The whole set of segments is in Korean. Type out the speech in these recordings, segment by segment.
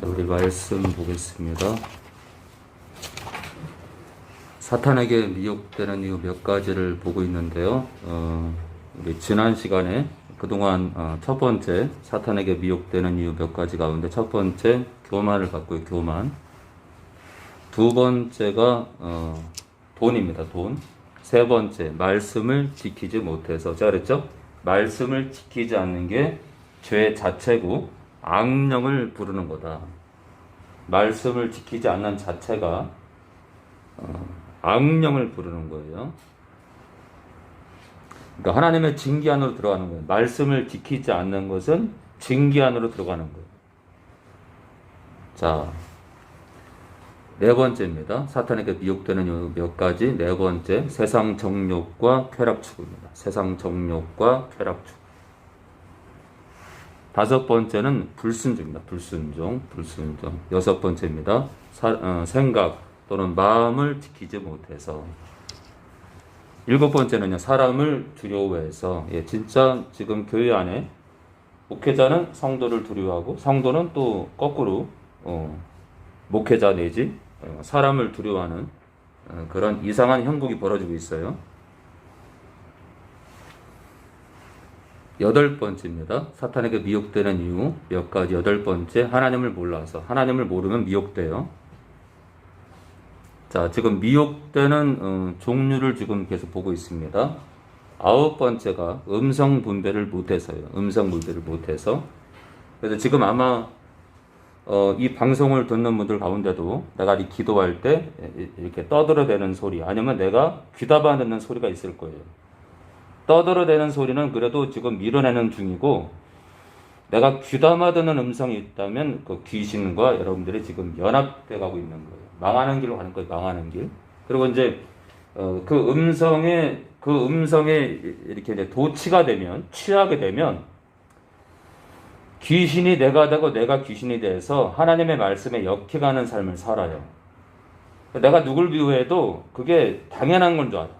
자, 우리 말씀 보겠습니다. 사탄에게 미혹되는 이유 몇 가지를 보고 있는데요. 우리 지난 시간에 그동안 첫 번째 사탄에게 미혹되는 이유 몇 가지 가운데 첫 번째 교만을 갖고 있고 교만. 두 번째가 돈입니다. 돈. 세 번째 말씀을 지키지 못해서 제가 그랬죠? 말씀을 지키지 않는 게 죄 자체고 악령을 부르는 거다. 말씀을 지키지 않는 자체가 악령을 부르는 거예요. 그러니까 하나님의 징계 안으로 들어가는 거예요. 말씀을 지키지 않는 것은 징계 안으로 들어가는 거예요. 자, 네 번째입니다. 사탄에게 미혹되는 이유 몇 가지. 네 번째, 세상 정욕과 쾌락 추구입니다. 세상 정욕과 쾌락 추구. 다섯 번째는 불순종입니다. 불순종. 여섯 번째입니다. 생각 또는 마음을 지키지 못해서. 일곱 번째는요, 사람을 두려워해서. 진짜 지금 교회 안에 목회자는 성도를 두려워하고 성도는 또 거꾸로 목회자 내지 사람을 두려워하는 그런 이상한 형국이 벌어지고 있어요. 여덟 번째입니다. 사탄에게 미혹되는 이유 몇 가지. 여덟 번째, 하나님을 몰라서. 하나님을 모르면 미혹돼요. 자, 지금 미혹되는 종류를 지금 계속 보고 있습니다. 아홉 번째가 음성 분별을 못해서요. 음성 분별을 못해서. 그래서 지금 아마 이 방송을 듣는 분들 가운데도 내가 기도할 때 이렇게 떠들어대는 소리 아니면 내가 귀담아 듣는 소리가 있을 거예요. 떠들어대는 소리는 그래도 지금 밀어내는 중이고, 내가 귀담아 듣는 음성이 있다면 그 귀신과 여러분들이 지금 연합돼 가고 있는 거예요. 망하는 길로 가는 거예요. 망하는 길. 그리고 이제 그 음성에 이렇게 이제 도취가 되면, 취하게 되면 귀신이 내가 되고 내가 귀신이 돼서 하나님의 말씀에 역해가는 삶을 살아요. 내가 누굴 비유해도 그게 당연한 건 줄 알아.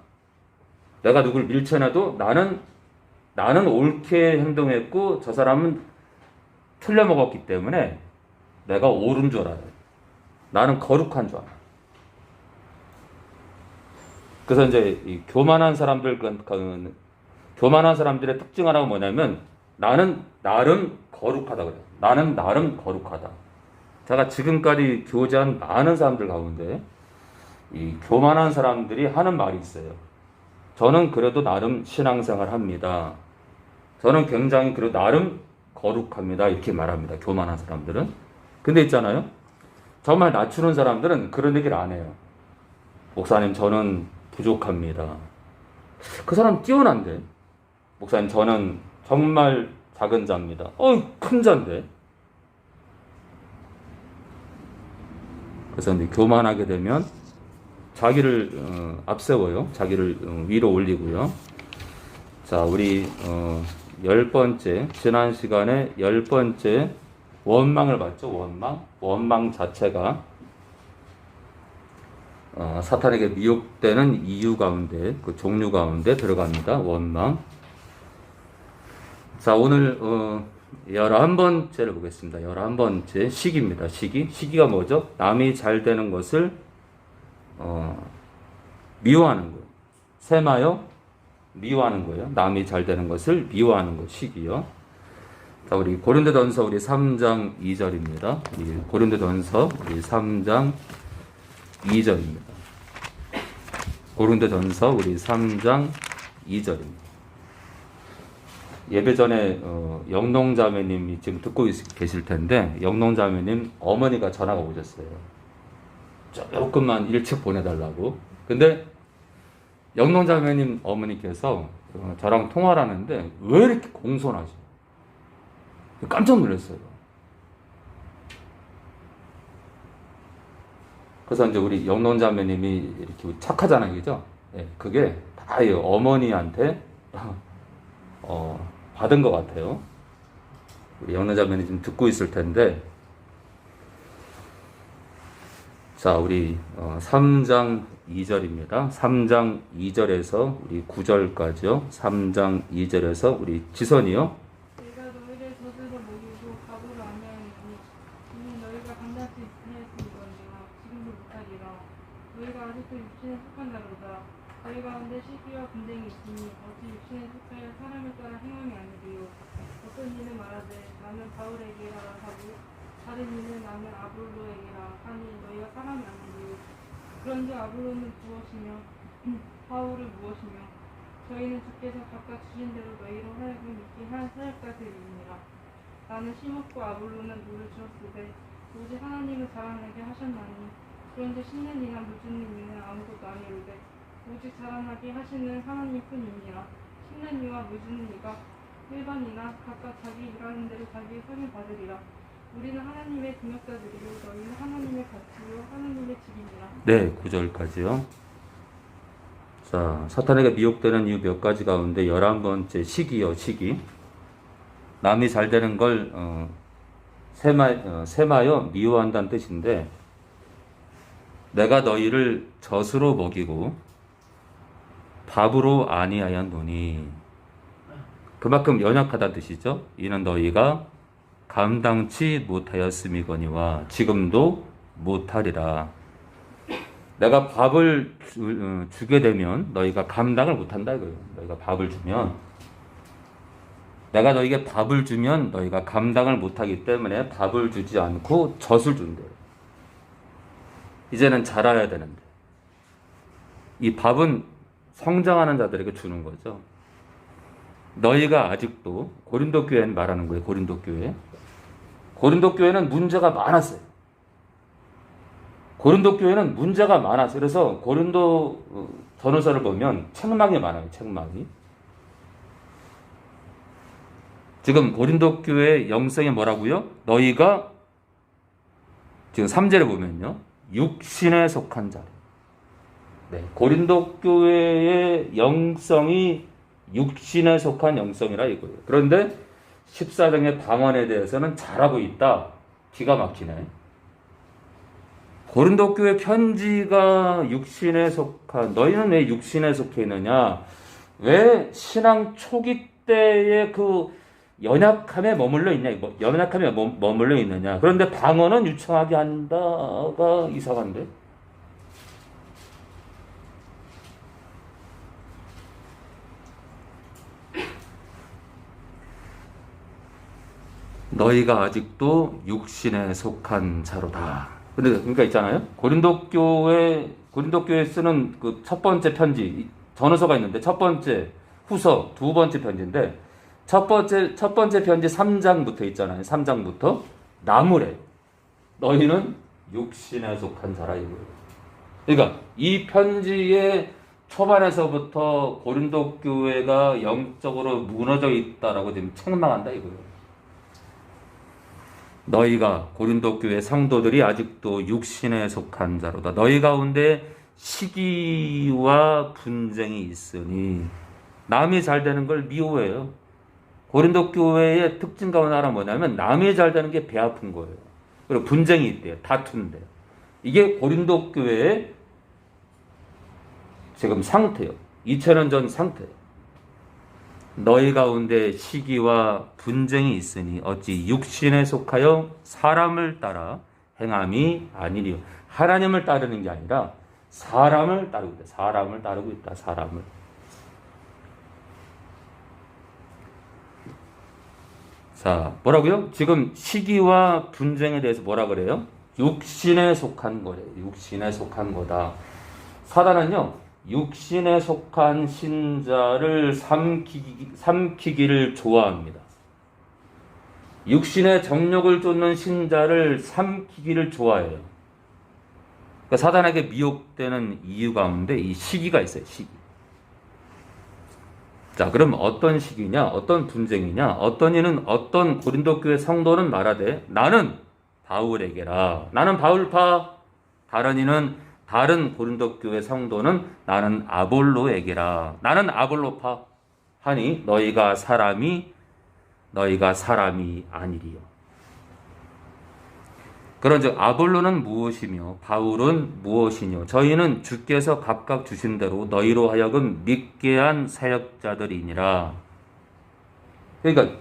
내가 누굴 밀쳐내도 나는 옳게 행동했고 저 사람은 틀려 먹었기 때문에 내가 옳은 줄 알아요. 나는 거룩한 줄 알아. 그래서 이제 이 교만한 사람들의 특징 하나가 뭐냐면 나는 나름 거룩하다 그래요. 나는 나름 거룩하다. 제가 지금까지 교제한 많은 사람들 가운데 이 교만한 사람들이 하는 말이 있어요. 저는 그래도 나름 신앙생활 합니다. 저는 굉장히 그래도 나름 거룩합니다. 이렇게 말합니다. 교만한 사람들은. 근데 있잖아요. 정말 낮추는 사람들은 그런 얘기를 안 해요. 목사님, 저는 부족합니다. 그 사람 뛰어난데. 목사님, 저는 정말 작은 자입니다. 큰 자인데. 그래서 이제 교만하게 되면 자기를 앞세워요. 자기를 위로 올리고요. 자, 우리 10번째, 지난 시간에 10번째 원망을 봤죠. 원망 자체가 사탄에게 미혹되는 이유 가운데, 그 종류 가운데 들어갑니다. 원망. 자, 오늘 11번째를 보겠습니다. 11번째 시기입니다. 시기가 뭐죠? 남이 잘 되는 것을 미워하는 거예요. 세마요? 미워하는 거예요. 남이 잘 되는 것을 미워하는 거, 시기요. 자, 우리 고린도전서 우리 3장 2절입니다. 고린도전서 우리 3장 2절입니다. 고린도전서 우리 3장 2절입니다. 예배 전에 영농자매님이 지금 듣고 계실 텐데, 영농자매님 어머니가 전화가 오셨어요. 조금만 일찍 보내달라고. 근데 영농자매님 어머니께서 저랑 통화를 하는데 왜 이렇게 공손하지? 깜짝 놀랐어요. 그래서 이제 우리 영농자매님이 이렇게 착하잖아요, 그죠? 그게 다 어머니한테 받은 것 같아요. 우리 영농자매님 지금 듣고 있을 텐데, 자, 우리 3장 2절입니다. 3장 2절에서 우리 9절까지요. 3장 2절에서 우리 지선이요. 내가 너희를 저주로 먹이고 갑으로 아니하니 이미 너희가 너희 가운데 시기와 분쟁이 있으니 어찌 육신에 속하여 사람을 따라 행함이 아니리요. 어떤 이는 말하되 나는 바울에게라 하고 다른 이는 나는 아볼로에게라 하니 너희가 사람이 아니리요. 그런즉 아볼로는 무엇이며 바울은 무엇이며 저희는 주께서 각각 주신 대로 너희로 하여금 믿게 한 사역자들이니라. 나는 심었고 아볼로는 물을 주었으되 오직 하나님은 자라나게 하셨나니 그런데 심는 이나 물 주는 이는 아무것도 아니로되 오직 자라나게 하시는 하나님뿐이니라. 심는 이와 물 주는 이가 일반이나 각각 자기 일하는 대로 자기의 상을 받으리라. 우리는 하나님의 동역자들이요 너희는 하나님의 가치요 하나님의 집이니라. 네, 9절까지요. 자, 사탄에게 미혹되는 이유 몇 가지 가운데 11번째 시기요, 시기. 남이 잘 되는 걸 세마여 미워한다는 뜻인데, 내가 너희를 젖으로 먹이고 밥으로 아니하였노니, 그만큼 연약하다는 뜻이죠. 이는 너희가 감당치 못하였음이거니와 지금도 못하리라. 내가 밥을 주게 되면 너희가 감당을 못한다 이거예요. 너희가 밥을 주면, 내가 너희에게 밥을 주면 너희가 감당을 못하기 때문에 밥을 주지 않고 젖을 준대요. 이제는 자라야 되는데, 이 밥은 성장하는 자들에게 주는 거죠. 너희가 아직도, 고린도 교회는 말하는 거예요. 고린도 교회. 고린도 교회는 문제가 많았어요. 고린도 교회는 문제가 많았어요. 그래서 고린도 전후서를 보면 책망이 많아요. 책망이. 지금 고린도 교회 영성이 뭐라고요? 너희가 지금 3절에 보면요, 육신에 속한 자들. 네, 고린도 교회의 영성이 육신에 속한 영성이라 이거예요. 그런데 14장의 방언에 대해서는 잘하고 있다. 기가 막히네. 고린도 교회 편지가 육신에 속한, 너희는 왜 육신에 속해 있느냐? 왜 신앙 초기 때의 그 연약함에 머물러 있냐? 연약함에 머물러 있느냐? 그런데 방언은 유창하게 한다가 이상한데? 너희가 아직도 육신에 속한 자로다. 근데 그러니까 있잖아요. 고린도 교회 쓰는 그 첫 번째 편지, 전후서가 있는데 첫 번째, 후서, 두 번째 편지인데 첫 번째 편지 3장부터 있잖아요. 3장부터 나무래. 너희는 육신에 속한 자라 이거예요. 그러니까 이 편지의 초반에서부터 고린도 교회가 영적으로 무너져 있다라고 지금 책망한다 이거예요. 너희가, 고린도 교회 성도들이 아직도 육신에 속한 자로다. 너희 가운데 시기와 분쟁이 있으니, 남이 잘 되는 걸 미워해요. 고린도 교회의 특징 가운데 하나 뭐냐면 남이 잘 되는 게 배 아픈 거예요. 그리고 분쟁이 있대요. 다툰대요. 이게 고린도 교회의 지금 상태예요. 2000년 전 상태예요. 너희 가운데 시기와 분쟁이 있으니 어찌 육신에 속하여 사람을 따라 행함이 아니리요. 하나님을 따르는 게 아니라 사람을 따르고 있다. 사람을 따르고 있다. 사람을. 자, 뭐라고요? 지금 시기와 분쟁에 대해서 뭐라 그래요? 육신에 속한 거래요. 육신에 속한 거다. 사단은요, 육신에 속한 신자를 삼키기를 좋아합니다. 육신의 정욕을 쫓는 신자를 삼키기를 좋아해요. 그러니까 사단에게 미혹되는 이유 가운데 이 시기가 있어요. 시기. 자, 그럼 어떤 시기냐? 어떤 분쟁이냐? 어떤 이는, 어떤 고린도 교회 성도는 말하되 나는 바울에게라. 나는 바울파. 다른 이는, 다른 고린도 교회 성도는 나는 아볼로에게라. 나는 아볼로파 하니 너희가 사람이 아니리요. 그런즉 아볼로는 무엇이며 바울은 무엇이뇨? 저희는 주께서 각각 주신 대로 너희로 하여금 믿게 한 사역자들이니라. 그러니까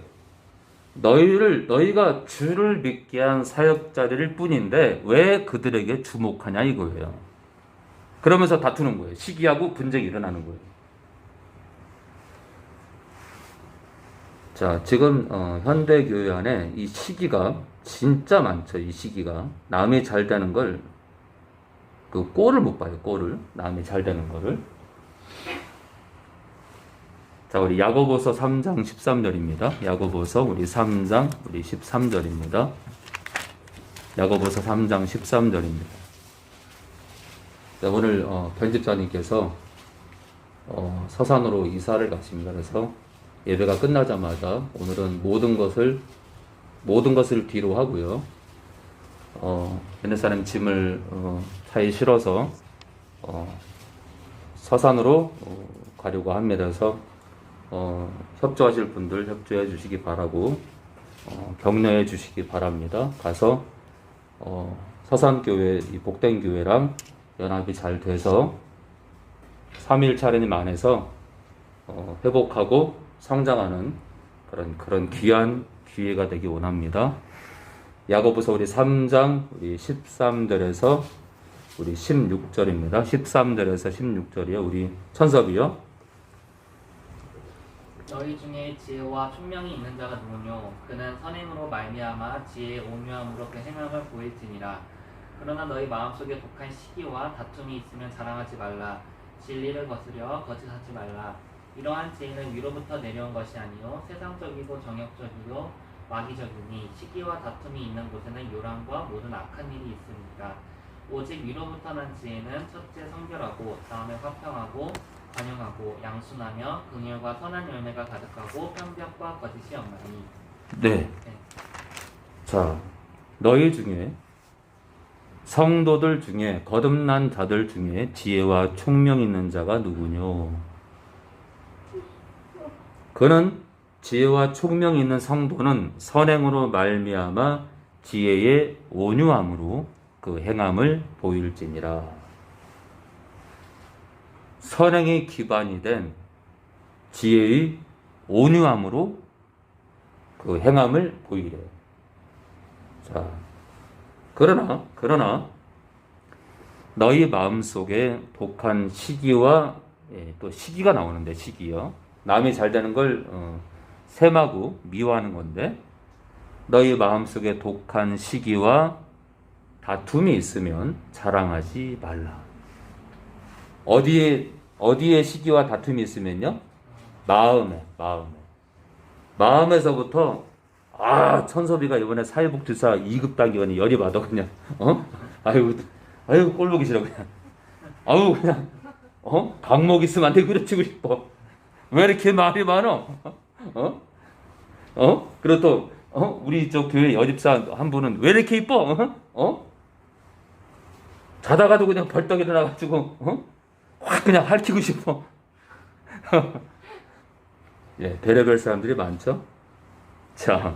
너희가 주를 믿게 한 사역자들일 뿐인데 왜 그들에게 주목하냐 이거예요. 그러면서 다투는 거예요. 시기하고 분쟁이 일어나는 거예요. 자, 지금 현대 교회 안에 이 시기가 진짜 많죠. 이 시기가 남이 잘 되는 걸 그 꼴을 못 봐요. 꼴을 남이 잘 되는 거를. 자, 우리 야고보서 3장 13절입니다. 야고보서 우리 3장 우리 13절입니다. 야고보서 3장 13절입니다. 자, 오늘 편집자님께서 서산으로 이사를 갔습니다. 그래서 예배가 끝나자마자 오늘은 모든 것을 뒤로 하고요. 옛날 사람 짐을 차에 실어서 서산으로 가려고 합니다. 그래서 협조하실 분들 협조해 주시기 바라고 격려해 주시기 바랍니다. 가서 서산교회 이 복된 교회랑 연합이 잘 돼서 3일 차례님 안에서 회복하고 성장하는 그런 귀한 기회가 되기 원합니다. 야고보서 우리 3장 우리 13절에서 우리 16절입니다. 13절에서 16절이요. 우리 천섭이요. 너희 중에 지혜와 총명이 있는 자가 누구뇨? 그는 선행으로 말미암아 지혜의 온유함으로 그 행함을 보일지니라. 그러나 너희 마음속에 독한 시기와 다툼이 있으면 자랑하지 말라. 진리를 거스려 거짓하지 말라. 이러한 지혜는 위로부터 내려온 것이 아니요 세상적이고 정욕적이요 마귀적이니 시기와 다툼이 있는 곳에는 요란과 모든 악한 일이 있으니까. 오직 위로부터 난 지혜는 첫째 성결하고 다음에 화평하고 관용하고 양순하며 긍휼과 선한 열매가 가득하고 편벽과 거짓이 없나니. 네. 자, 너희 중에 성도들 중에 거듭난 자들 중에 지혜와 총명 있는 자가 누구뇨? 그는 지혜와 총명 있는 성도는 선행으로 말미암아 지혜의 온유함으로 그 행함을 보일지니라. 선행의 기반이 된 지혜의 온유함으로 그 행함을 보이래요. 자, 그러나 너희 마음속에 독한 시기와 또 시기가 나오는데 시기요. 남이 잘 되는 걸 셈하고 미워하는 건데 너희 마음속에 독한 시기와 다툼이 있으면 자랑하지 말라. 어디에 시기와 다툼이 있으면요? 마음에서부터 천섭이가 이번에 사회복지사 2급 당기원이 열이 받아 그냥 아유 꼴보기 싫어 그냥 강목 있으면 안 돼 그려치고 싶어. 왜 이렇게 말이 많어? 그리고 또 우리 저 교회 여집사 한 분은 왜 이렇게 이뻐? 자다가도 그냥 벌떡 일어나가지고 확 그냥 핥히고 싶어. 예, 별의별 사람들이 많죠. 자,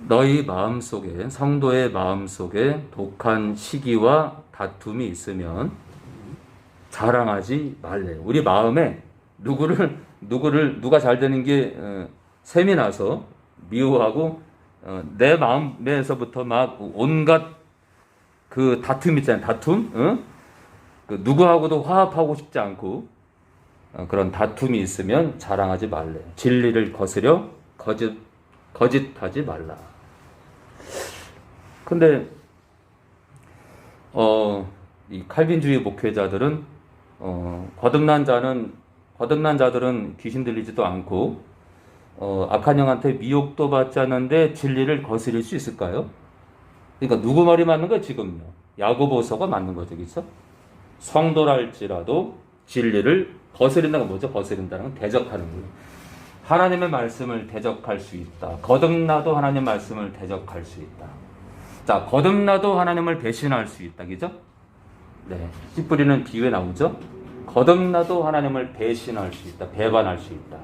너희 마음속에 성도의 마음속에 독한 시기와 다툼이 있으면 자랑하지 말래요. 우리 마음에 누가 잘 되는 게 셈이 나서 미워하고 내 마음에서부터 막 온갖 그 다툼 있잖아요. 다툼, 그 누구하고도 화합하고 싶지 않고 그런 다툼이 있으면 자랑하지 말래. 진리를 거스려 거짓하지 말라. 근데 이 칼빈주의 목회자들은 거듭난 자들은 귀신 들리지도 않고 악한 영한테 미혹도 받지 않는데 진리를 거스릴 수 있을까요? 그러니까 누구 말이 맞는 거예요 지금요? 야고보서가 맞는 거죠, 그렇죠? 성도랄지라도 진리를 거스린다는 건 뭐죠? 거스린다는 건 대적하는 거예요. 하나님의 말씀을 대적할 수 있다. 거듭나도 하나님 말씀을 대적할 수 있다. 자, 거듭나도 하나님을 배신할 수 있다, 그죠? 네, 씨 뿌리는 비유에 나오죠? 거듭나도 하나님을 배신할 수 있다. 배반할 수 있다.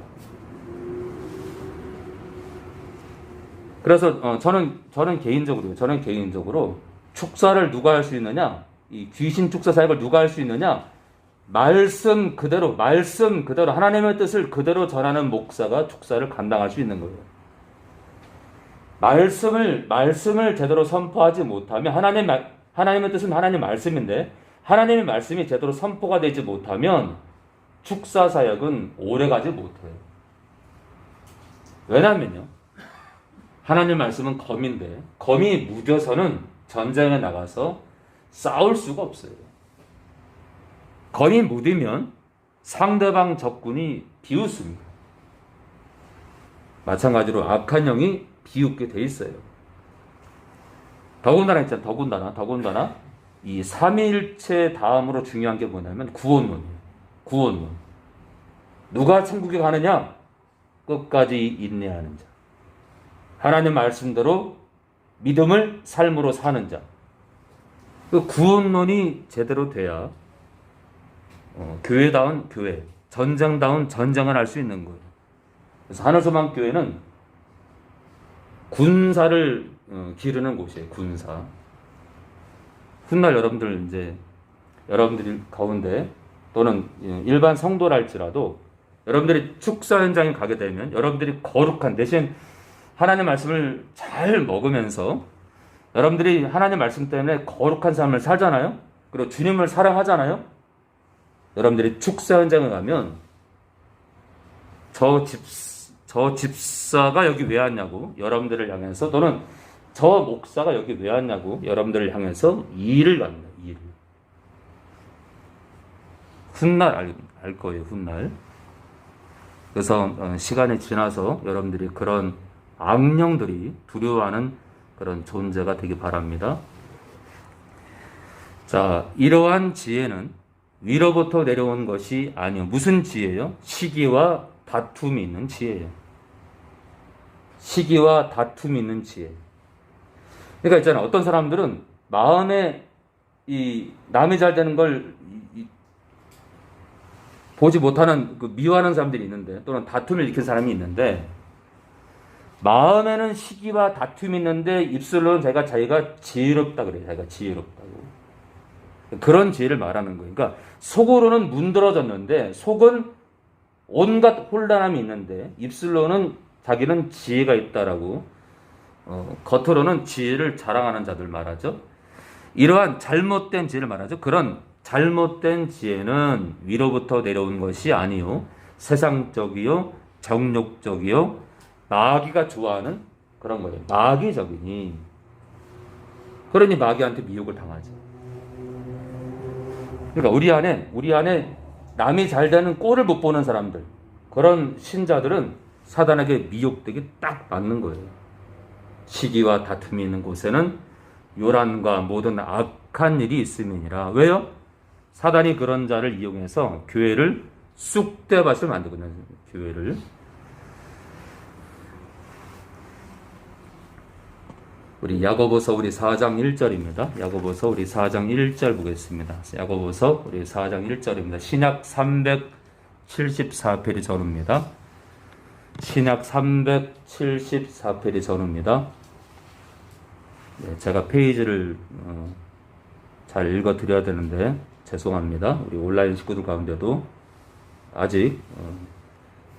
그래서 저는 개인적으로 축사를 누가 할 수 있느냐? 이 귀신 축사 사역을 누가 할 수 있느냐? 말씀 그대로 하나님의 뜻을 그대로 전하는 목사가 축사를 감당할 수 있는 거예요. 말씀을 제대로 선포하지 못하면 하나님의 뜻은 하나님 말씀인데 하나님의 말씀이 제대로 선포가 되지 못하면 축사 사역은 오래가지 못해요. 왜냐면요, 하나님의 말씀은 검인데 검이 무뎌서는 전쟁에 나가서 싸울 수가 없어요. 검이 묻으면 상대방 적군이 비웃습니다. 마찬가지로 악한 영이 비웃게 돼 있어요. 더군다나 이 삼위일체 다음으로 중요한 게 뭐냐면 구원론이에요. 구원론. 누가 천국에 가느냐? 끝까지 인내하는 자. 하나님 말씀대로 믿음을 삶으로 사는 자. 그 구원론이 제대로 돼야 교회다운 교회, 전쟁다운 전쟁을 할 수 있는 거예요. 그래서 하늘소망 교회는 군사를 기르는 곳이에요. 군사. 훗날 여러분들이 가운데 또는 일반 성도랄지라도 여러분들이 축사 현장에 가게 되면 여러분들이 거룩한 대신 하나님의 말씀을 잘 먹으면서 여러분들이 하나님의 말씀 때문에 거룩한 삶을 살잖아요. 그리고 주님을 사랑하잖아요. 여러분들이 축사 현장에 가면 저 집사가 여기 왜 왔냐고 여러분들을 향해서, 또는 저 목사가 여기 왜 왔냐고 여러분들을 향해서 일을 합니다. 일을. 훗날 알 거예요. 훗날. 그래서 시간이 지나서 여러분들이 그런 악령들이 두려워하는 그런 존재가 되기 바랍니다. 자, 이러한 지혜는 위로부터 내려온 것이 아니요. 무슨 지혜요? 시기와 다툼이 있는 지혜예요. 시기와 다툼이 있는 지혜. 그러니까 있잖아요. 어떤 사람들은 마음에 이 남이 잘 되는 걸 보지 못하는, 미워하는 사람들이 있는데, 또는 다툼을 일으킨 사람이 있는데, 마음에는 시기와 다툼이 있는데 입술로는 자기가 지혜롭다 그래요. 자기가 지혜롭다고. 그런 지혜를 말하는 거예요. 그러니까 속으로는 문드러졌는데 속은 온갖 혼란함이 있는데 입술로는 자기는 지혜가 있다라고, 겉으로는 지혜를 자랑하는 자들 말하죠. 이러한 잘못된 지혜를 말하죠. 그런 잘못된 지혜는 위로부터 내려온 것이 아니요, 세상적이요, 정욕적이요, 마귀가 좋아하는 그런 거예요. 마귀적이니. 그러니 마귀한테 미혹을 당하죠. 그러니까 우리 안에 남이 잘 되는 꼴을 못 보는 사람들, 그런 신자들은 사단에게 미혹되기 딱 맞는 거예요. 시기와 다툼이 있는 곳에는 요란과 모든 악한 일이 있음이니라. 왜요? 사단이 그런 자를 이용해서 교회를 쑥대밭을 만들거든요. 교회를. 우리 야고보서 우리 4장 1절입니다. 야고보서 우리 4장 1절 보겠습니다. 야고보서 우리 4장 1절입니다. 신약 374페이지 전후입니다. 신약 374페이지 전후입니다. 네, 제가 페이지를 잘 읽어드려야 되는데 죄송합니다. 우리 온라인 식구들 가운데도 아직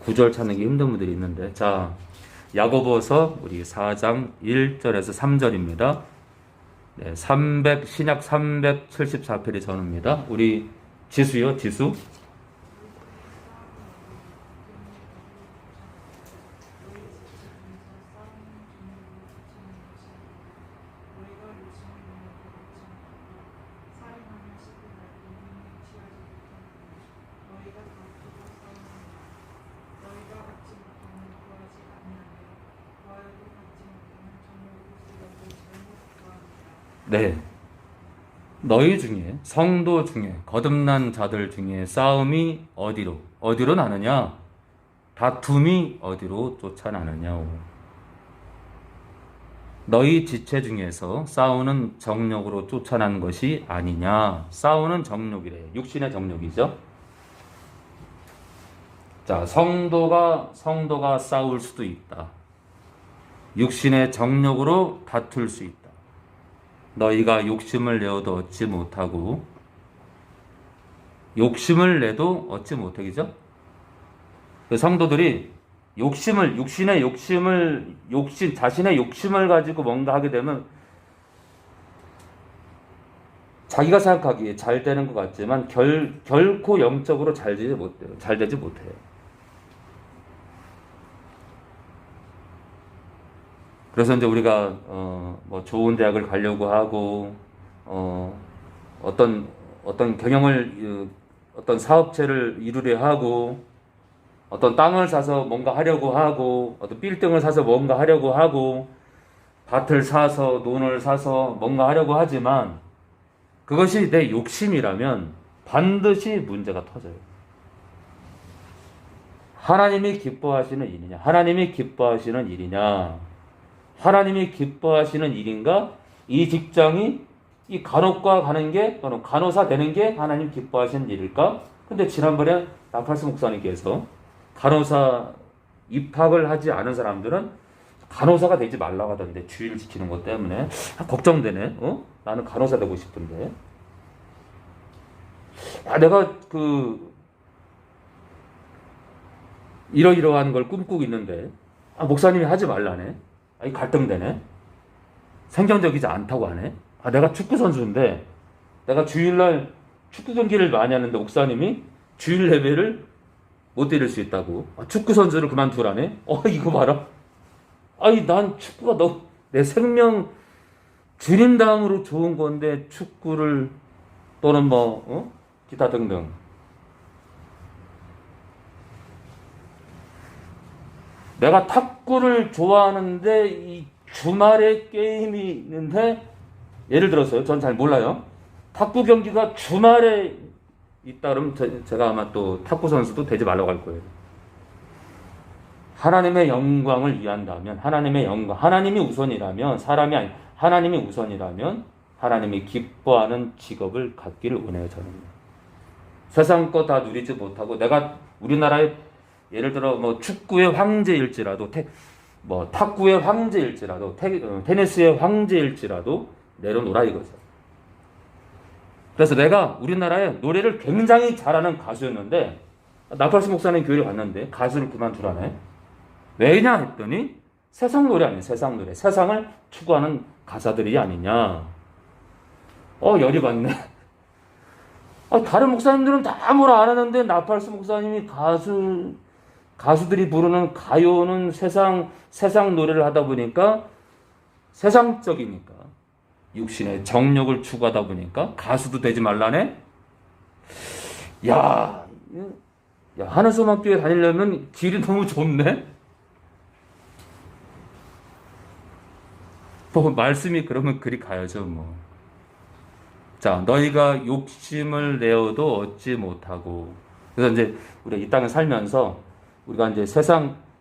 구절 찾는 게 힘든 분들이 있는데, 자, 야고보서 우리 4장 1절에서 3절입니다. 네, 신약 374페이지 전후입니다. 우리 지수요, 지수. 네. 너희 중에, 성도 중에, 거듭난 자들 중에 싸움이 어디로 나느냐? 다툼이 어디로 쫓아나느냐? 너희 지체 중에서 싸우는 정욕으로 쫓아난 것이 아니냐? 싸우는 정욕이래요. 육신의 정욕이죠. 자, 성도가 싸울 수도 있다. 육신의 정욕으로 다툴 수 있다. 너희가 욕심을 내어도 얻지 못하고, 욕심을 내도 얻지 못하기죠. 그 성도들이 자신의 욕심을 가지고 뭔가 하게 되면 자기가 생각하기에 잘 되는 것 같지만 결코 영적으로 잘 되지 못해요. 잘 되지 못해요. 그래서 이제 우리가 뭐 좋은 대학을 가려고 하고 어떤 경영을 어떤 사업체를 이루려 하고 어떤 땅을 사서 뭔가 하려고 하고 어떤 빌딩을 사서 뭔가 하려고 하고 밭을 사서 논을 사서 뭔가 하려고 하지만 그것이 내 욕심이라면 반드시 문제가 터져요. 하나님이 기뻐하시는 일이냐? 하나님이 기뻐하시는 일이냐? 하나님이 기뻐하시는 일인가? 이 직장이 이 간호과 가는 게 또는 간호사 되는 게 하나님 기뻐하시는 일일까? 근데 지난번에 나팔스 목사님께서 간호사 입학을 하지 않은 사람들은 간호사가 되지 말라고 하던데 주의를 지키는 것 때문에 걱정되네. 나는 간호사 되고 싶은데. 내가 이러이러한 걸 꿈꾸고 있는데 목사님이 하지 말라네. 갈등되네. 생존적이지 않다고 하네. 내가 축구 선수인데 내가 주일날 축구 경기를 많이 하는데 목사님이 주일 예배를 못 드릴 수 있다고. 축구 선수를 그만두라네. 이거 봐라. 난 축구가 내 생명 주님당으로 좋은 건데 축구를 또는 기타 등등. 내가 탁구를 좋아하는데 이 주말에 게임이 있는데 예를 들어서요. 전 잘 몰라요. 탁구 경기가 주말에 있다 그러면 제가 아마 또 탁구 선수도 되지 말라고 할 거예요. 하나님의 영광을 위한다면 하나님의 영광, 하나님이 우선이라면 사람이 아니 하나님이 우선이라면 하나님이 기뻐하는 직업을 갖기를 원해요. 저는 세상 거 다 누리지 못하고 내가 우리나라에 예를 들어 축구의 황제일지라도 탁구의 황제일지라도 테니스의 황제일지라도 내려놓으라 이거죠. 그래서 내가 우리나라에 노래를 굉장히 잘하는 가수였는데 나팔스 목사님 교회를 갔는데 가수를 그만두라네. 왜냐 했더니 세상 노래 아니에요. 세상 노래. 세상을 추구하는 가사들이 아니냐. 열이 받네. 다른 목사님들은 다 뭐라 안 하는데 나팔스 목사님이 가수들이 부르는 가요는 세상 노래를 하다 보니까 세상적이니까 육신의 정욕을 추구하다 보니까 가수도 되지 말라네. 하늘소망교회 다니려면 길이 너무 좁네. 말씀이 그러면 그리 가야죠. 자, 너희가 욕심을 내어도 얻지 못하고. 그래서 이제 우리가 이 땅에 살면서 우리가 이제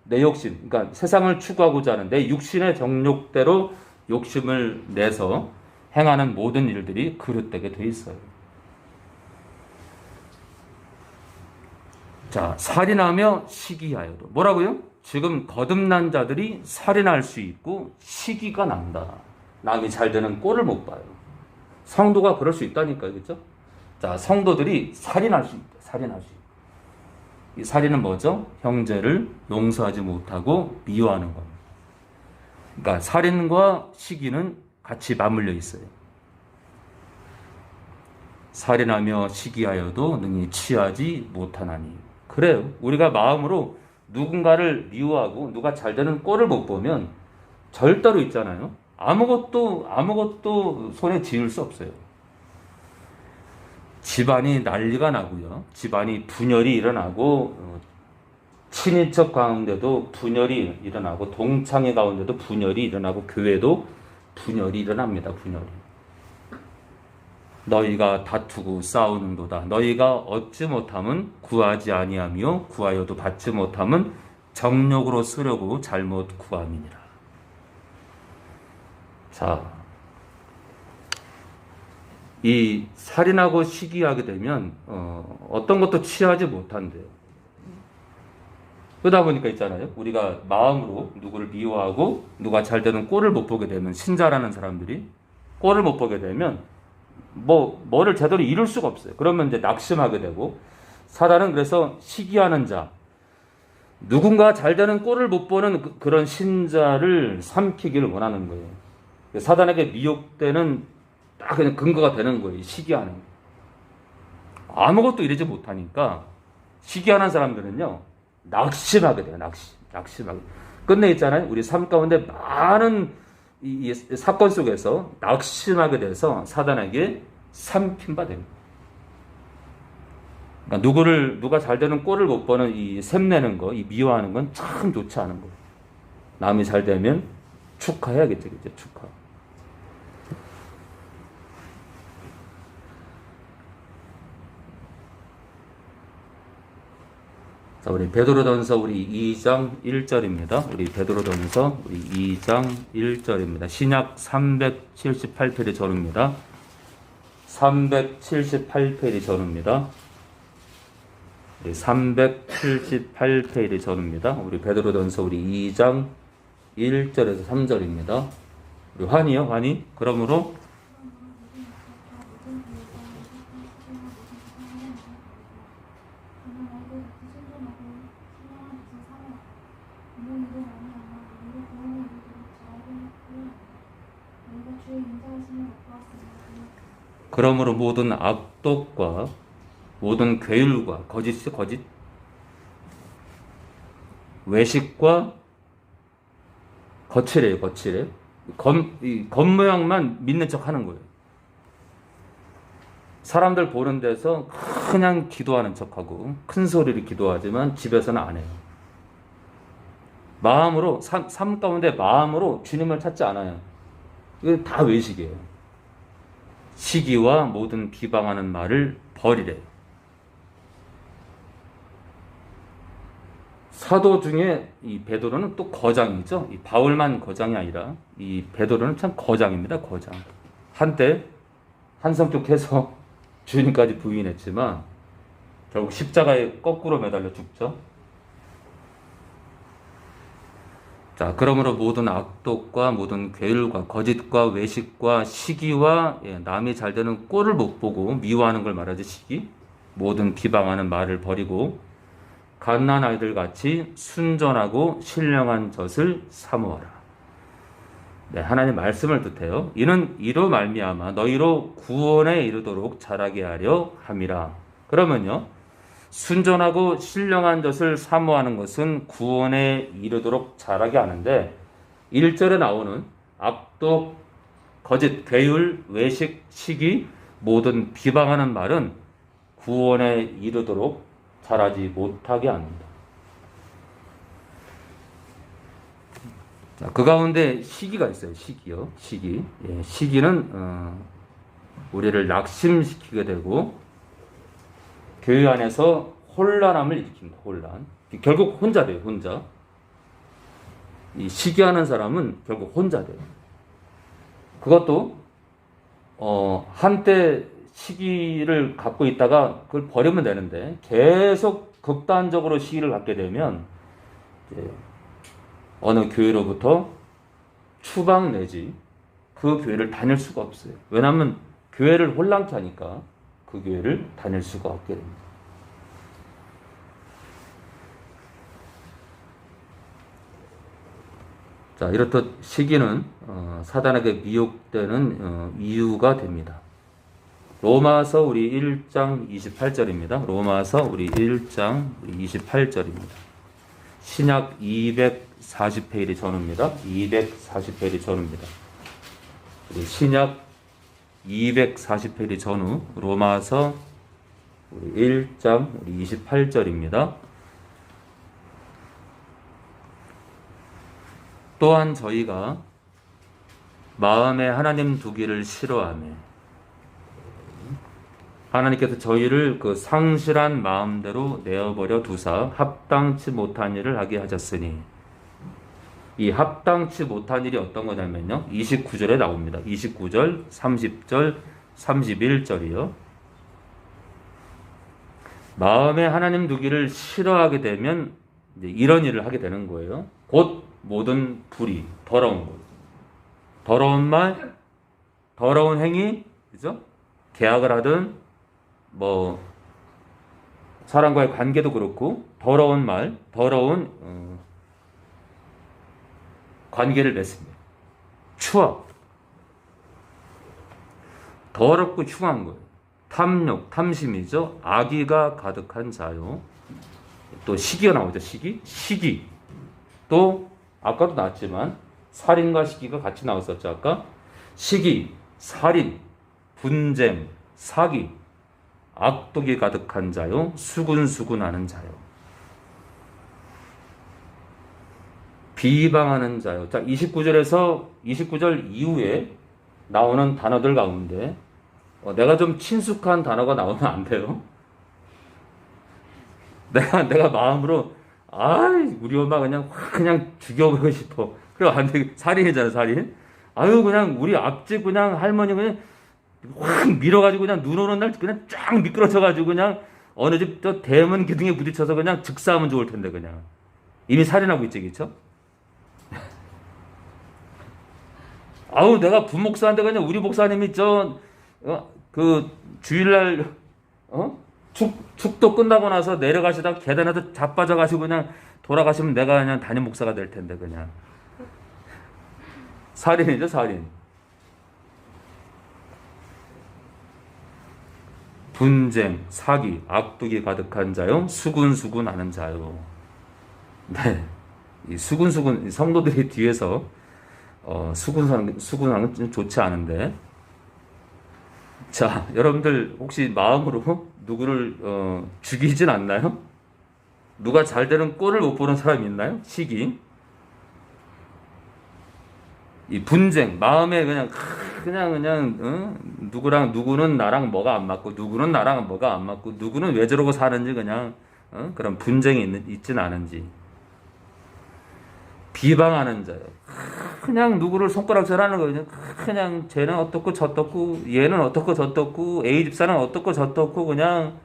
내 욕심, 그러니까 세상을 추구하고자 하는 내 육신의 정욕대로 욕심을 내서 행하는 모든 일들이 그릇되게 돼 있어요. 자, 살인하며 시기하여도. 뭐라고요? 지금 거듭난 자들이 살인할 수 있고 시기가 난다. 남이 잘 되는 꼴을 못 봐요. 성도가 그럴 수 있다니까요. 그렇죠? 자, 성도들이 살인할 수 있다. 살인할 수 있다. 이 살인은 뭐죠? 형제를 용서하지 못하고 미워하는 겁니다. 그러니까 살인과 시기는 같이 맞물려 있어요. 살인하며 시기하여도 능히 취하지 못하나니. 그래요. 우리가 마음으로 누군가를 미워하고 누가 잘 되는 꼴을 못 보면 절대로 있잖아요. 아무것도 손에 지을 수 없어요. 집안이 난리가 나고요. 집안이 분열이 일어나고 친인척 가운데도 분열이 일어나고 동창회 가운데도 분열이 일어나고 교회도 분열이 일어납니다. 분열이. 너희가 다투고 싸우는도다. 너희가 얻지 못함은 구하지 아니하며 구하여도 받지 못함은 정욕으로 쓰려고 잘못 구함이니라. 자, 이 살인하고 시기하게 되면 어떤 것도 취하지 못한대요. 그러다 보니까 있잖아요. 우리가 마음으로 누구를 미워하고 누가 잘 되는 꼴을 못 보게 되면 신자라는 사람들이 꼴을 못 보게 되면 뭐를 제대로 이룰 수가 없어요. 그러면 이제 낙심하게 되고 사단은 그래서 시기하는 자 누군가 잘 되는 꼴을 못 보는 그런 신자를 삼키기를 원하는 거예요. 사단에게 미혹되는 딱 그냥 근거가 되는 거예요. 이 시기하는 게. 아무것도 이러지 못하니까 시기하는 사람들은요 낙심하게 돼요. 낙심하게. 끝내 있잖아요. 우리 삶 가운데 많은 이 사건 속에서 낙심하게 돼서 사단에게 삼킨 바 됩니다. 그러니까 누가 잘 되는 꼴을 못 보는 이 샘내는 거, 이 미워하는 건 참 좋지 않은 거예요. 남이 잘 되면 축하해야겠죠, 그죠? 축하. 자, 우리 베드로전서 우리 2장 1절입니다. 우리 베드로전서 우리 2장 1절입니다. 신약 378페이지 전후입니다. 378페이지 전후입니다. 우리 378페이지 전후입니다. 우리 베드로전서 우리 2장 1절에서 3절입니다. 우리 환희요, 환희. 그러므로 그러므로 모든 악독과 모든 괴율과 거짓 외식과 거칠해요. 이 겉모양만 믿는 척 하는 거예요. 사람들 보는 데서 그냥 기도하는 척하고 큰 소리로 기도하지만 집에서는 안 해요. 마음으로 삶 가운데 마음으로 주님을 찾지 않아요. 이거 다 외식이에요. 시기와 모든 비방하는 말을 버리래. 사도 중에 이 베드로는 또 거장이죠. 이 바울만 거장이 아니라 이 베드로는 참 거장입니다. 거장. 한때 한성tuk해서 주님까지 부인했지만 결국 십자가에 거꾸로 매달려 죽죠. 자, 그러므로 모든 악독과 모든 괴율과 거짓과 외식과 시기와 남이 잘 되는 꼴을 못 보고 미워하는 걸 말하지 시기, 모든 비방하는 말을 버리고 갓난 아이들 같이 순전하고 신령한 젖을 사모하라. 네, 하나님 말씀을 뜻해요. 이는 이로 말미암아 너희로 구원에 이르도록 자라게 하려 함이라. 그러면요, 순전하고 신령한 젖을 사모하는 것은 구원에 이르도록 자라게 하는데 1절에 나오는 악독, 거짓, 괴율, 외식, 시기, 모든 비방하는 말은 구원에 이르도록 자라지 못하게 합니다. 자, 그 가운데 시기가 있어요. 시기요. 시기. 예, 시기는 우리를 낙심시키게 되고 교회 안에서 혼란함을 일으킵니다. 혼란. 결국 혼자 돼요. 혼자. 이 시기하는 사람은 결국 혼자 돼요. 그것도 한때 시기를 갖고 있다가 그걸 버리면 되는데 계속 극단적으로 시기를 갖게 되면 이제 어느 교회로부터 추방 내지 그 교회를 다닐 수가 없어요. 왜냐하면 교회를 혼란케 하니까 그 교회를 다닐 수가 없게 됩니다. 자, 이렇듯 시기는 사단에게 미혹되는 이유가 됩니다. 로마서 우리 1장 28절입니다. 로마서 우리 1장 28절입니다. 신약 240페이지 전후입니다. 240페이지 전후입니다. 우리 신약 240페이지 전후 로마서 우리 1장 우리 28절입니다. 또한 저희가 마음에 하나님 두기를 싫어하며 하나님께서 저희를 그 상실한 마음대로 내어버려 두사 합당치 못한 일을 하게 하셨으니 이 합당치 못한 일이 어떤 거냐면요. 29절에 나옵니다. 29절, 30절, 31절이요. 마음에 하나님 두기를 싫어하게 되면 이제 이런 일을 하게 되는 거예요. 곧 모든 불의, 더러운 것, 더러운 말, 더러운 행위, 그죠? 계약을 하든 사람과의 관계도 그렇고 더러운 말, 더러운 관계를 맺습니다. 추악. 더럽고 흉한 거예요. 탐욕, 탐심이죠. 악의가 가득한 자요. 또 시기가 나오죠. 시기. 또 아까도 나왔지만 살인과 시기가 같이 나왔었죠. 아까 시기, 살인, 분쟁, 사기, 악독이 가득한 자요. 수군수군하는 자요. 비방하는 자요. 자, 29절 이후에 나오는 단어들 가운데 내가 좀 친숙한 단어가 나오면 안 돼요. 내가 마음으로 우리 엄마 그냥 죽여보고 싶어. 그래 안 돼. 살인이잖아, 살인. 그냥 우리 앞집 그냥 할머니 그냥 확 밀어가지고 그냥 눈 오는 날 그냥 쫙 미끄러져가지고 그냥 어느 집 저 대문 기둥에 부딪혀서 그냥 즉사하면 좋을 텐데 그냥 이미 살인하고 있지, 그쵸? 내가 부목사한테 그냥 우리 목사님이 그 주일날 축도 끝나고 나서 내려가시다가 계단에서 자빠져가지고 그냥 돌아가시면 내가 그냥 담임 목사가 될 텐데 그냥 살인이죠, 살인. 분쟁, 사기, 악독이 가득한 자요, 수군수군하는 자요. 네, 이 수군수군 성도들이 뒤에서 수군하는 건 좋지 않은데. 자, 여러분들 혹시 마음으로 누구를 죽이진 않나요? 누가 잘 되는 꼴을 못 보는 사람이 있나요? 시기. 이 분쟁, 마음에 누구는 나랑 뭐가 안 맞고 누구는 나랑 뭐가 안 맞고 누구는 왜 저러고 사는지 그냥 그런 분쟁이 있진 않은지. 비방하는 자요. 그냥 누구를 손가락질하는 거예요. 그냥 쟤는 어떻고 저떻고 얘는 어떻고 저떻고 A 집사는 어떻고 저떻고 그냥.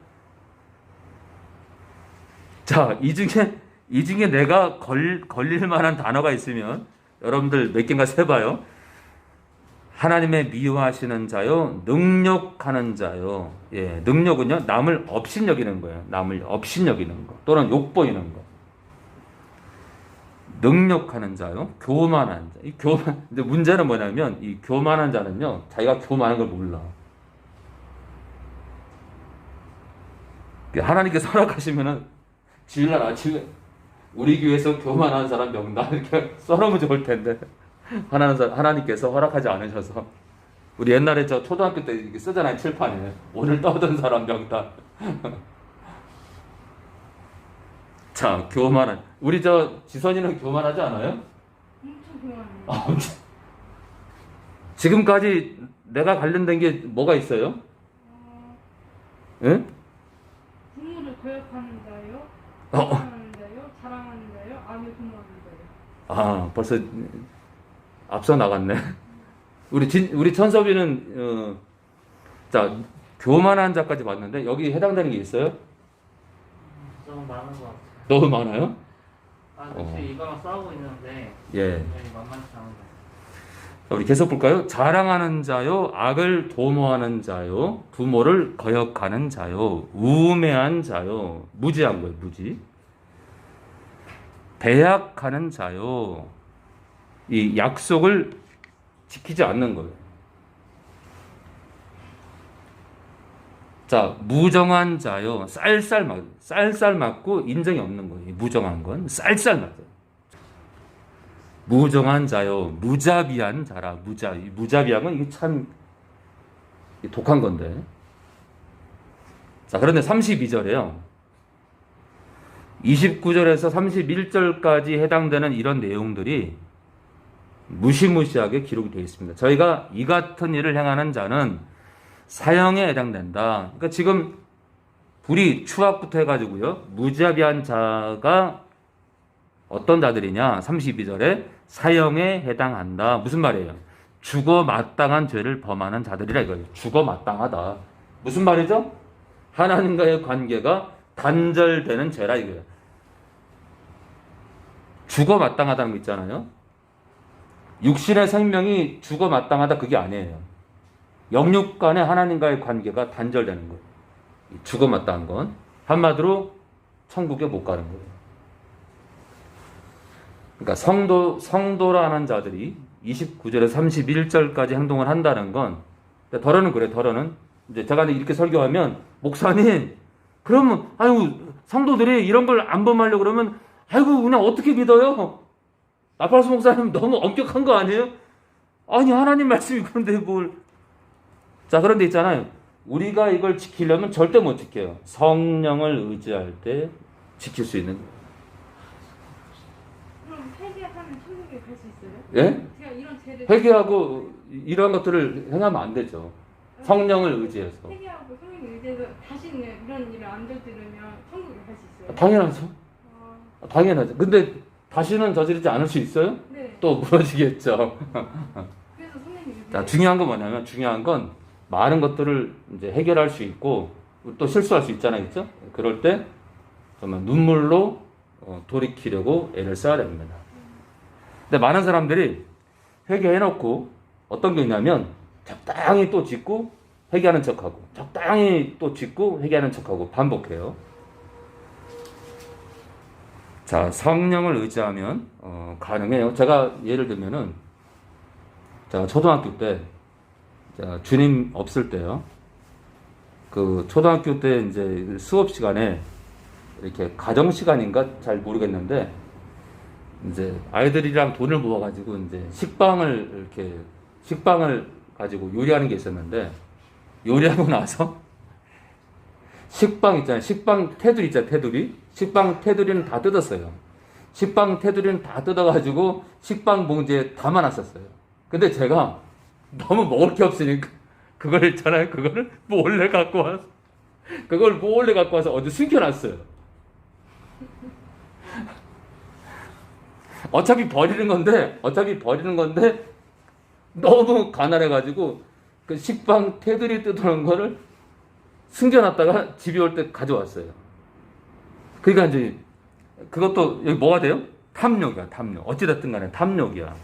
자, 이 중에 내가 걸릴 만한 단어가 있으면 여러분들 몇 개인가 세봐요. 하나님의 미워하시는 자요, 능욕하는 자요. 예, 능욕은요 남을 업신여기는 거예요. 남을 업신여기는 거 또는 욕보이는 거. 능욕하는 자요, 교만한 자. 근데 문제는 뭐냐면 이 교만한 자는요 자기가 교만한 걸 몰라. 하나님께서 허락하시면은 주일날 아침에 우리 교회에서 교만한 사람 명단 이렇게 써놓으면 좋을 텐데 하나님께서 허락하지 않으셔서 우리 옛날에 저 초등학교 때 이렇게 쓰잖아요, 칠판에. 오늘 떠든 사람 명단. 자, 교만한. 우리 지선이는 교만하지 않아요? 엄청 좋아해요. 지금까지 내가 관련된 게 뭐가 있어요? 예? 부모를 거역하는 자요, 사랑하는 자요, 자랑하는 자요, 아내 분노하는 자요. 벌써 앞서 나갔네. 우리 천섭이는 자, 교만한 자까지 봤는데 여기 해당되는 게 있어요? 너무 많은 것 같아요. 너무 많아요? 사실 이거랑 싸우고 있는데 예. 만만치 않은 것 자, 우리 계속 볼까요? 자랑하는 자요, 악을 도모하는 자요, 부모를 거역하는 자요, 우매한 자요, 무지한 거예요, 무지. 배약하는 자요, 이 약속을 지키지 않는 거예요. 자, 무정한 자요, 쌀쌀 맞고 인정이 없는 거예요. 무정한 건 쌀쌀 맞아요. 무정한 자요, 무자비한 자라. 무자비한 건 이게 참 독한 건데. 자, 그런데 32절에요. 29절에서 31절까지 해당되는 이런 내용들이 무시무시하게 기록이 되어 있습니다. 저희가 이 같은 일을 행하는 자는 사형에 해당된다. 그러니까 지금 불이 추악부터 해가지고요, 무자비한 자가 어떤 자들이냐? 32절에 사형에 해당한다. 무슨 말이에요? 죽어 마땅한 죄를 범하는 자들이라 이거예요. 죽어 마땅하다. 무슨 말이죠? 하나님과의 관계가 단절되는 죄라 이거예요. 죽어 마땅하다는 거 있잖아요. 육신의 생명이 죽어 마땅하다 그게 아니에요. 영육 간의 하나님과의 관계가 단절되는 거예요. 죽어 마땅한 건 한마디로 천국에 못 가는 거예요. 그러니까 성도라는 자들이 29절에서 31절까지 행동을 한다는 건 근데 덜어는 그래, 덜어는. 이제 제가 이렇게 설교하면, 목사님, 그러면, 아유, 성도들이 이런 걸 안 범하려고 그러면, 아이고, 그냥 어떻게 믿어요? 나팔수 목사님 너무 엄격한 거 아니에요? 아니, 하나님 말씀이 그런데 뭘. 자, 그런데 있잖아요. 우리가 이걸 지키려면 절대 못 지켜요. 성령을 의지할 때 지킬 수 있는. 그럼 회개하면 천국에 갈 수 있어요? 예? 제가 이런 죄를 회개하고 이러한 것들을 행하면 안 되죠. 성령을 의지해서. 회개하고 성령을 의지해서 다시는 이런 일을 안 저지르면 천국에 갈 수 있어요? 당연하죠. 아, 당연하죠. 근데 다시는 저지르지 않을 수 있어요? 네. 또 무너지겠죠. 그래서 성령이 자, 중요한 건 뭐냐면, 중요한 건 많은 것들을 이제 해결할 수 있고 또 실수할 수 있잖아요, 그렇죠? 그럴 때 정말 눈물로 돌이키려고 애를 써야 됩니다. 근데 많은 사람들이 회개해놓고 어떤 게 있냐면 적당히 또 짓고 회개하는 척하고 적당히 또 짓고 회개하는 척하고 반복해요. 자, 성령을 의지하면 가능해요. 제가 예를 들면은 제가 초등학교 때 자, 주님 없을 때요. 그 초등학교 때 이제 수업 시간에 이렇게 가정 시간인가 잘 모르겠는데 이제 아이들이랑 돈을 모아가지고 이제 식빵을 가지고 요리하는 게 있었는데 요리하고 나서 식빵 있잖아요. 식빵 테두리 있잖아요. 테두리. 식빵 테두리는 다 뜯었어요. 식빵 테두리는 다 뜯어가지고 식빵 봉지에 담아놨었어요. 근데 제가 너무 먹을 게 없으니까 그걸 있잖아요. 그거를 몰래 갖고 와서 어디 숨겨놨어요. 어차피 버리는 건데 너무 가난해가지고 그 식빵 테두리 뜯어놓은 거를 숨겨놨다가 집에 올 때 가져왔어요. 그러니까 이제 그것도 여기 뭐가 돼요? 탐욕이야, 탐욕. 어찌됐든 간에 탐욕이야.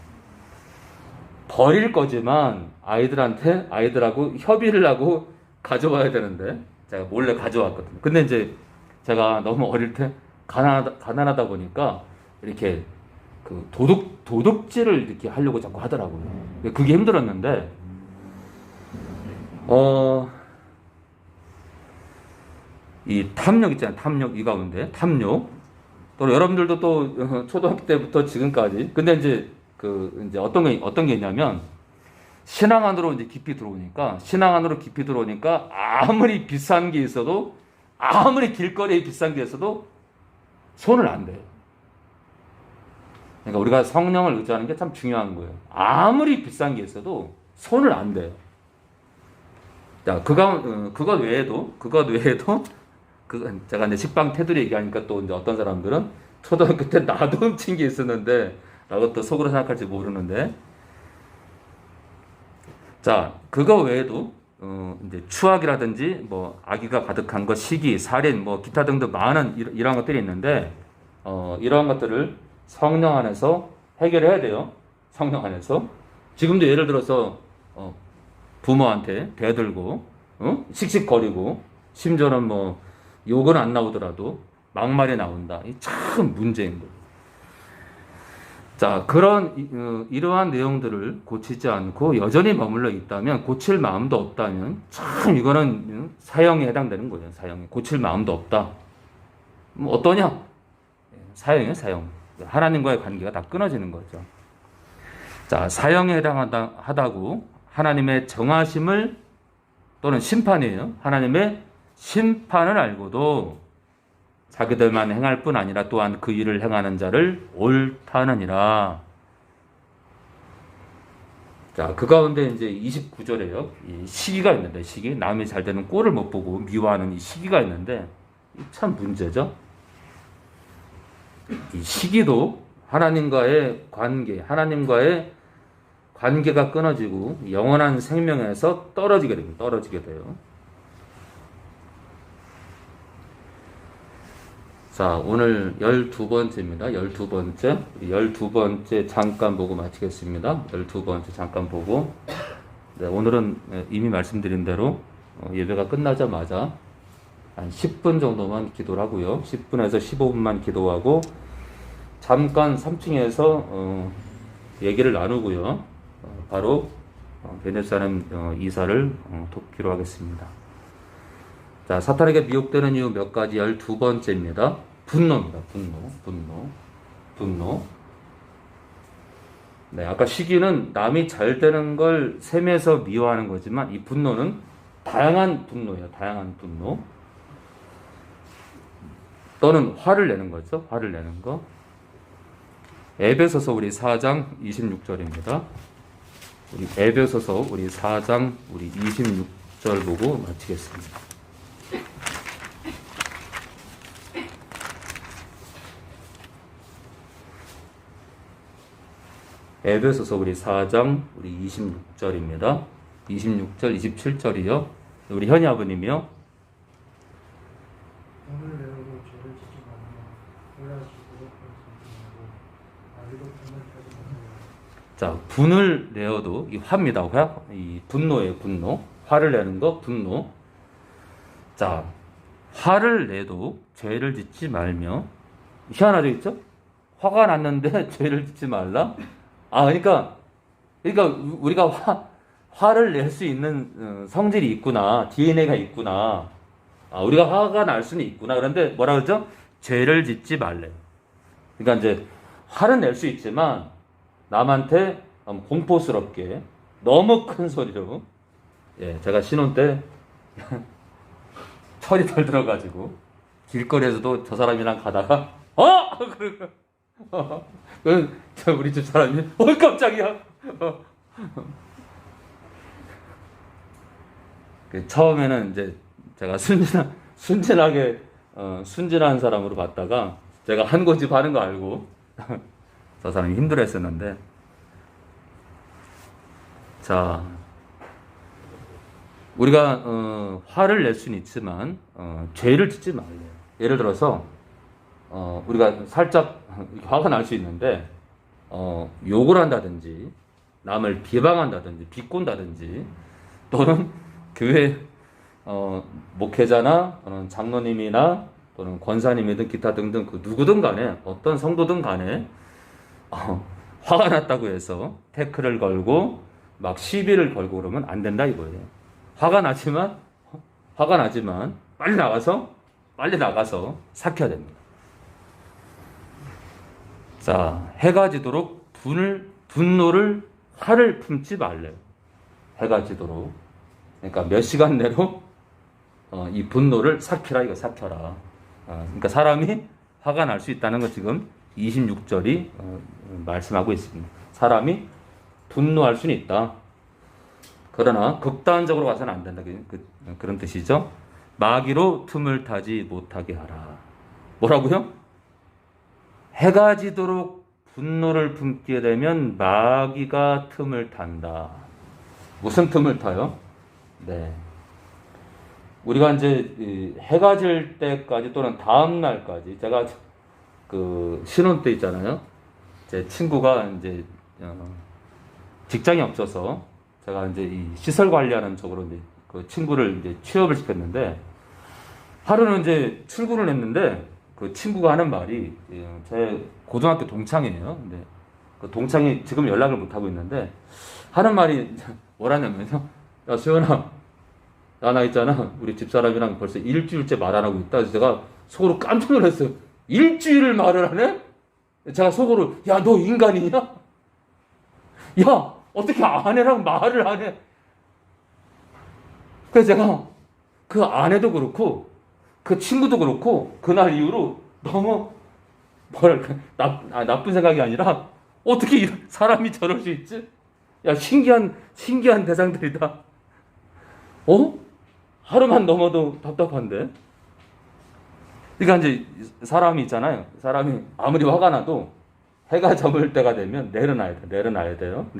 버릴 거지만 아이들하고 협의를 하고 가져와야 되는데 제가 몰래 가져왔거든요. 근데 이제 제가 너무 어릴 때 가난하다 보니까 이렇게 그 도둑질을 이렇게 하려고 자꾸 하더라고요. 그게 힘들었는데 이 탐욕 있잖아요. 탐욕, 이 가운데 탐욕. 또 여러분들도 또 초등학교 때부터 지금까지. 근데 이제 이제 어떤 게 있냐면 신앙 안으로 이제 깊이 들어오니까 아무리 비싼 게 있어도 아무리 길거리에 비싼 게 있어도 손을 안 대요. 그러니까 우리가 성령을 의지하는 게 참 중요한 거예요. 아무리 비싼 게 있어도 손을 안 대요. 자, 그것 외에도 제가 이제 식빵 테두리 얘기하니까 또 이제 어떤 사람들은 초등학교 때 나도 훔친 게 있었는데 라고 또 속으로 생각할지 모르는데, 자, 그거 외에도 이제 추악이라든지 뭐 악의가 가득한 것, 시기, 살인, 뭐 기타 등등 많은 이러한 것들이 있는데 이러한 것들을 성령 안에서 해결해야 돼요. 성령 안에서. 지금도 예를 들어서 부모한테 대들고 씩씩거리고 심지어는 뭐 욕은 안 나오더라도 막말이 나온다. 이 참 문제인 거예요. 자, 이러한 내용들을 고치지 않고 여전히 머물러 있다면, 고칠 마음도 없다면, 참 이거는 사형에 해당되는 거예요. 사형에. 고칠 마음도 없다. 뭐 어떠냐? 사형이에요, 사형. 하나님과의 관계가 다 끊어지는 거죠. 자, 사형에 해당하다고 하나님의 정하심을 또는 심판이에요. 하나님의 심판을 알고도 자기들만 행할 뿐 아니라 또한 그 일을 행하는 자를 옳다느니라. 자, 그 가운데 이제 29절에요. 이 시기가 있는데, 남이 잘 되는 꼴을 못 보고 미워하는 이 시기가 있는데, 참 문제죠. 이 시기도 하나님과의 관계가 끊어지고 영원한 생명에서 떨어지게 돼요. 자, 오늘 12번째입니다. 12번째 잠깐 보고 마치겠습니다. 12번째 잠깐 보고. 네, 오늘은 이미 말씀드린 대로 예배가 끝나자마자 한 10분 정도만 기도를 하고요. 10분에서 15분만 기도하고 잠깐 3층에서 얘기를 나누고요. 바로 베네사는 이사를 돕기로 하겠습니다. 자, 사탄에게 미혹되는 이유 몇 가지 12번째입니다. 분노입니다. 분노. 네, 아까 시기는 남이 잘 되는 걸 셈에서 미워하는 거지만 이 분노는 다양한 분노예요. 다양한 분노. 또는 화를 내는 거죠. 화를 내는 거. 에베소서 우리 4장 26절입니다. 우리 에베소서 우리 4장 우리 26절 보고 마치겠습니다. 에베소서 우리 4장 우리 26절입니다. 26절, 27절이요. 우리 현희 아버님이요. 오늘 내어도 죄를 짓지 말며 올라지 부족한 선생하고 아리도 분을까지 말며. 자, 분을 내어도 이 화입니다. 화, 이 분노예요. 분노. 화를 내는 거 분노. 자, 화를 내도 죄를 짓지 말며. 희한하죠, 있죠? 화가 났는데 죄를 짓지 말라. 그러니까 우리가 화를 낼 수 있는 성질이 있구나, DNA가 있구나. 우리가 화가 날 수는 있구나. 그런데 뭐라 그러죠? 죄를 짓지 말래. 그러니까 이제 화는 낼 수 있지만 남한테 공포스럽게 너무 큰 소리로. 예, 제가 신혼 때 철이 덜 들어가지고 길거리에서도 저 사람이랑 가다가 그러고 우리 집 사람이 깜짝이야. 처음에는 이제 제가 순진하게 순진한 사람으로 봤다가 제가 한 고집 하는 거 알고 저 사람이 힘들어했었는데, 자, 우리가 화를 낼 수는 있지만 죄를 짓지 말래요. 예를 들어서 우리가 살짝 화가 날 수 있는데 욕을 한다든지 남을 비방한다든지 비꼰다든지 또는 교회 목회자나 또는 장로님이나 또는 권사님이든 기타 등등 그 누구든 간에 어떤 성도든 간에 화가 났다고 해서 태클을 걸고 막 시비를 걸고 그러면 안 된다 이거예요. 화가 나지만 빨리 나가서 삭혀야 됩니다. 자, 해가 지도록 분노를 화를 품지 말래요. 해가 지도록. 그러니까 몇 시간 내로 이 분노를 삭혀라. 그러니까 사람이 화가 날 수 있다는 거 지금 26절이 말씀하고 있습니다. 사람이 분노할 수는 있다. 그러나 극단적으로 가서는 안 된다. 그런 뜻이죠. 마귀로 틈을 타지 못하게 하라. 뭐라고요? 해가 지도록 분노를 품게 되면 마귀가 틈을 탄다. 무슨 틈을 타요? 네. 우리가 이제 해가 질 때까지 또는 다음 날까지 제가 그 신혼 때 있잖아요. 제 친구가 이제 직장이 없어서 제가 이제 이 시설 관리하는 쪽으로 이제 그 친구를 이제 취업을 시켰는데 하루는 이제 출근을 했는데 그 친구가 하는 말이 제 고등학교 동창이에요. 근데 그 동창이 지금 연락을 못 하고 있는데 하는 말이 뭐라냐면요. 야, 수연아, 나 있잖아. 우리 집사람이랑 벌써 일주일째 말 안 하고 있다. 그래서 제가 속으로 깜짝 놀랐어요. 일주일을 말을 하네? 제가 속으로, 야, 너 인간이냐? 야, 어떻게 아내랑 말을 안 해? 그래서 제가 그 아내도 그렇고 그 친구도 그렇고 그날 이후로 너무 뭐랄까 나쁜 생각이 아니라 어떻게 이런 사람이 저럴 수 있지? 야, 신기한 대상들이다. 하루만 넘어도 답답한데. 그러니까 이제 사람이 있잖아요. 사람이 아무리 화가 나도 해가 저물 때가 되면 내려놔야 돼요.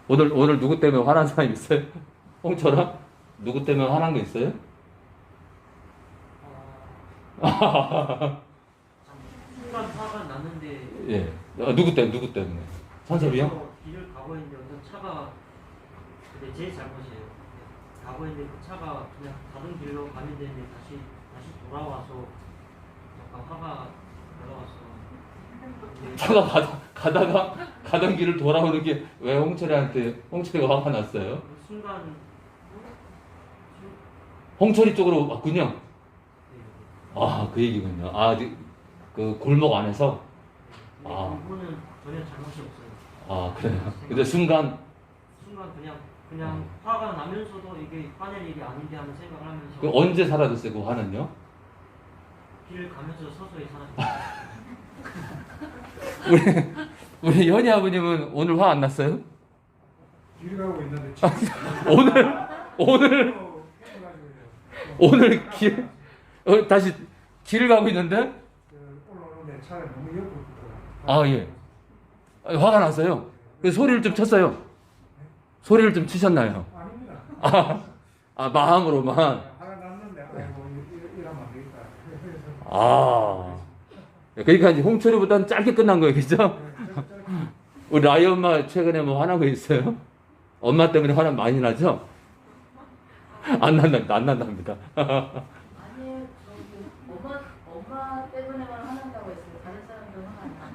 오늘 누구 때문에 화난 사람 있어요? 홍철아? 누구 때문에 화난 거 있어요? 순간 화가 났는데. 예. 누구 때문에? 선섭이요? 길을 가고 있는데 어떤 차가, 근데 제 잘못이에요. 가고 있는데 그 차가 그냥 다른 길로 가면 되는데 다시 돌아와서 약간 화가 올라왔어. 차가 가던 길을 돌아오는 게 왜 홍철이가 화가 났어요? 그 순간 홍철이 쪽으로 왔군요. 네, 아, 그 얘기군요. 아, 그 골목 안에서. 네. 아. 그분은 전혀 잘못이 없어요. 아, 그래요. 근데 순간 그냥 화가 나면서도 이게 화낼 일이 아닌데 하는 생각을 하면서 그 언제 사라졌어요? 그 화는요? 길 가면서 서서히 사라졌어요. 우리 현희 아버님은 오늘 화 안 났어요? 길 가고 있는데 오늘 다시 길을 가고 있는데? 올라오는데 차를 너무 옆으로 붙어요. 아, 예. 화가 났어요. 그래서 소리를 좀 쳤어요. 소리를 좀 치셨나요? 아닙니다. 마음으로만. 화가 났는데 아이고 이러면 안 되겠다. 아. 그러니까 이제 홍철이보다는 짧게 끝난 거예요, 그죠? 우리 라이 엄마 최근에 뭐 화난 거 있어요? 엄마 때문에 화 많이 나죠? 안 난답니다. 아니에요. 엄마 때문에만 화난다고 했어요. 다른 사람들은 화가 안 나요.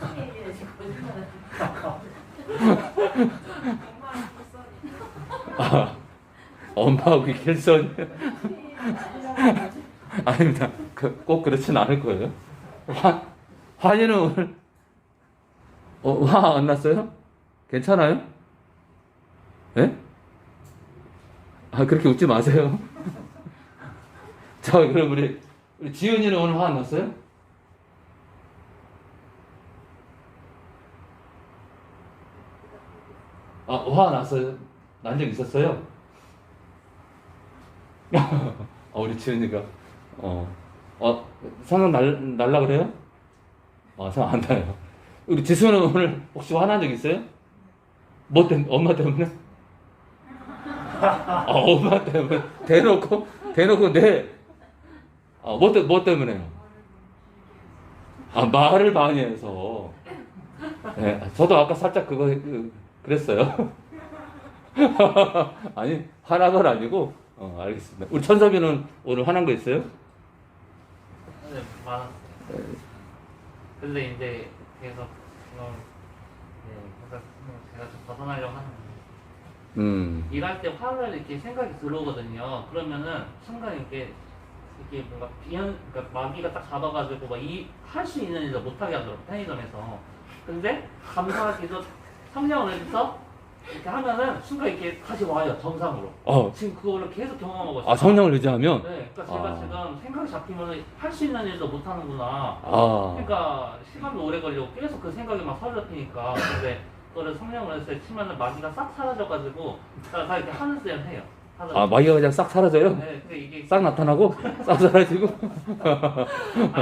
솔직히 얘기해야지 거짓말은. 엄마랑 엄마하고 일선이 결선. 아닙니다. 꼭 그렇진 않을 거예요. 환희는 오늘 화 안 났어요? 괜찮아요? 예? 그렇게 웃지 마세요. 자, 그럼 우리 지은이는 오늘 화 안 났어요? 화 났어요? 난 적 있었어요? 우리 지은이가 상관 날라 그래요? 상관 안 나요. 우리 지수는 오늘 혹시 화난 적 있어요? 뭐 때문에? 엄마 때문에? 엄마 때문에 대놓고 뭐 때문에요? 말을 많이 해서. 네, 저도 아까 살짝 그랬어요. 아니, 화난 건 아니고. 알겠습니다. 우리 천섭이는 오늘 화난 거 있어요? 네, 많았어요. 근데 이제 계속 그래서 제가 좀 벗어나려고 하는데 일할 때 화를 이렇게 생각이 들어오거든요. 그러면은 순간 이렇게 뭔가 그러니까 마귀가 딱 잡아가지고 막 할 수 있는 일을 못하게 하더라고, 편의점에서. 근데 감사하게도 성령을 해서 이렇게 하면은 순간 이렇게 다시 와요, 정상으로. 지금 그거를 계속 경험하고 있어요. 성령을 의지하면? 네, 그러니까 제가 지금 생각이 잡히면 할 수 있는 일도 못 하는구나. 아. 그러니까 시간도 오래 걸리고 계속 그 생각이 막 사로잡히니까. 근데 그거를 성령을 해서 치면은 마귀가 싹 사라져가지고 다 이렇게 하는 셈 해요. 마귀가 그냥 싹 사라져요? 네, 근데 이게 싹 나타나고 싹 사라지고?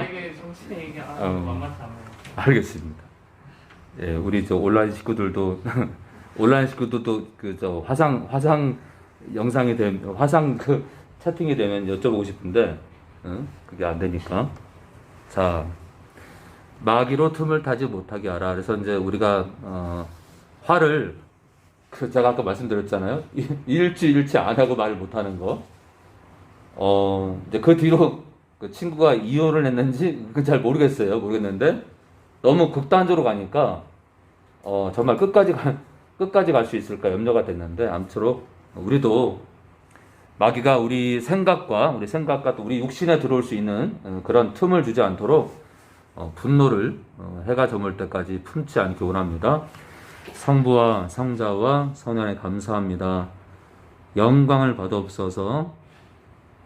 이게 정신이 이게 만만치 않아요. 알겠습니다. 예, 우리 온라인 식구들도 화상 영상이 되면, 화상 채팅이 되면 여쭤보고 싶은데, 그게 안 되니까. 자, 마귀로 틈을 타지 못하게 하라. 그래서 이제 우리가, 화를, 제가 아까 말씀드렸잖아요. 일치 안 하고 말을 못 하는 거. 이제 그 뒤로 그 친구가 이혼을 했는지, 잘 모르겠는데, 너무 극단적으로 가니까, 정말 끝까지 갈 수 있을까 염려가 됐는데, 아무쪼록 우리도 마귀가 우리 생각과 또 우리 육신에 들어올 수 있는 그런 틈을 주지 않도록 분노를 해가 저물 때까지 품지 않기 원합니다. 성부와 성자와 성령에 감사합니다. 영광을 받아옵소서.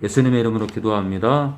예수님의 이름으로 기도합니다.